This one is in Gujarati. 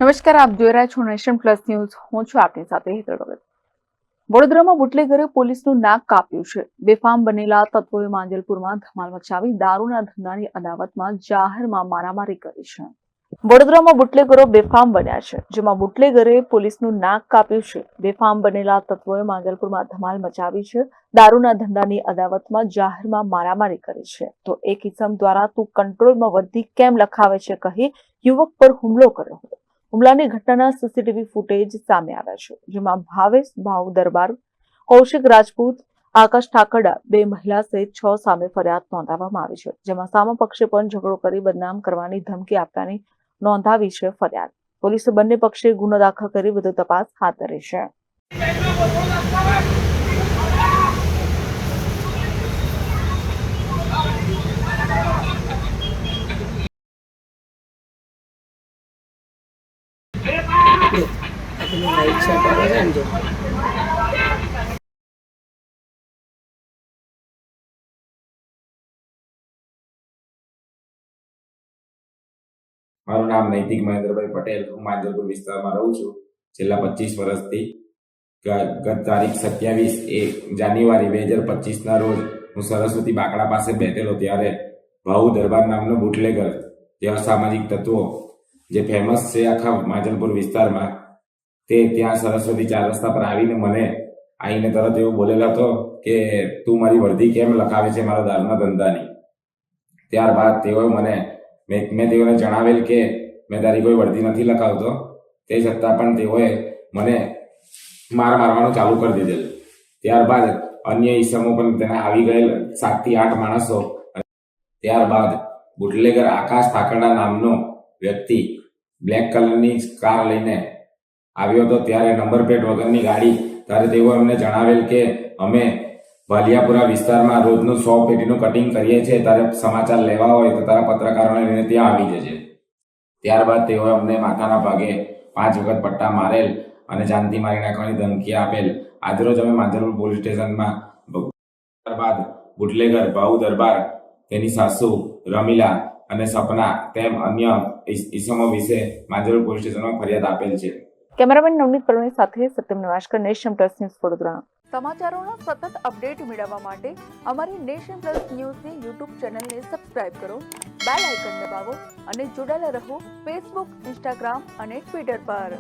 નમસ્કાર, આપ જોઈ રહ્યા છો નેશન પ્લસ ન્યૂઝ. હું છું આપની સાથે હેતલ ભગત. વડોદરામાં બુટલેગરે પોલીસનું નાક કાપ્યું છે. બેફામ બનેલા તત્વોએ માંજલપુરમાં ધમાલ મચાવી દારૂના ધંધાની અદાવતમાં જાહેરમાં મારામારી કરી છે. વડોદરામાં બુટલેગરો બેફામ બન્યા છે, જેમાં બુટલેગરે પોલીસનું નાક કાપ્યું છે. બેફામ બનેલા તત્વોએ માંજલપુરમાં ધમાલ મચાવી છે. દારૂના ધંધાની અદાવતમાં જાહેરમાં મારામારી કરી છે. તો એક ઇસમ દ્વારા તું કંટ્રોલમાં વર્ધી કેમ લખાવે છે કહી યુવક પર હુમલો કર્યો હતો. હુમલાની ઘટનાના સીસીટીવી ફૂટેજ સામે આવ્યા છે, જેમાં ભાવેશ ભાવ દરબાર, કૌશિક રાજપૂત, આકાશ ઠાકરડા બે મહિલા સહિત 6 સામે ફરિયાદ નોંધાવવામાં આવી છે, જેમાં સામા પક્ષે પણ ઝઘડો કરી બદનામ કરવાની ધમકી આપવાની નોંધાવી છે ફરિયાદ. પોલીસે બંને પક્ષે ગુનો દાખલ કરી વધુ તપાસ હાથ ધરી છે. મારું નામ નૈતિક મહેન્દ્રભાઈ પટેલ. હું માંજલપુર વિસ્તારમાં રહું છું છેલ્લા 25 વર્ષથી. ગત તારીખ 27 જાન્યુઆરી 2025ના રોજ હું સરસ્વતી બાકડા પાસે બેઠેલો, ત્યારે ભાઉ દરબાર નામનો બુટલેગર, જે અસામાજિક તત્વો જે ફેમસ છે આખા માંજલપુર વિસ્તારમાં, તે ત્યાં સરસ્વતી 4 રસ્તા પર આવીને તરત એવો બોલેલો હતો કે તું મારી વર્દી કેમ લખાવે છે મારા દારૂના ધંધાની. ત્યારબાદ તેઓએ મેં તેઓને જણાવેલ કે મેં તારી કોઈ વર્દી નથી લખાવતો. તે છતાં પણ તેઓએ મને મારવાનું ચાલુ કરી દીધેલું. ત્યારબાદ અન્ય ઈસમો પણ તેને આવી ગયેલ 7 થી 8 માણસો. ત્યારબાદ બુટલેગર આકાશ ઠાકરડા નામનો વ્યક્તિ બ્લેક કલરની કાર લઈને આવ્યો હતો. ત્યારે નંબર પ્લેટ વગરની ગાડી. ત્યારે તેઓ અમને જણાવેલ કે અમે વાલિયાપુરા વિસ્તારમાં રોજનું 100 પેટીનું કટિંગ કરીએ છીએ, તારે સમાચાર લેવા હોય તો તારા પત્રકારોને લઈને ત્યાં આવી જજે. ત્યારબાદ તેઓએ અમને માથાના ભાગે 5 વખત પટ્ટા મારેલ અને જાનથી મારી નાખવાની ધમકી આપેલ. આજરોજ અમે માંજલપુર પોલીસ સ્ટેશનમાં. ત્યારબાદ બુટલેગર ભાઉ દરબાર, તેની સાસુ રમીલા અને સપના તેમ અન્ય ઈસમો વિશે માંજલપુર પોલીસ સ્ટેશનમાં ફરિયાદ આપેલ છે. કેમેરામેન નવનીત પરવીન સાથે Satyam Navashankar, nation plus news Vadodara. સમાચારોના સતત અપડેટ મેળવવા માટે અમારી નેશન પ્લસ ન્યૂઝની યુટ્યુબ ચેનલને સબસ્ક્રાઇબ કરો, બેલ આઇકન દબાવો અને જોડાયેલા રહો ફેસબુક, ઇન્સ્ટાગ્રામ અને ટ્વિટર પર.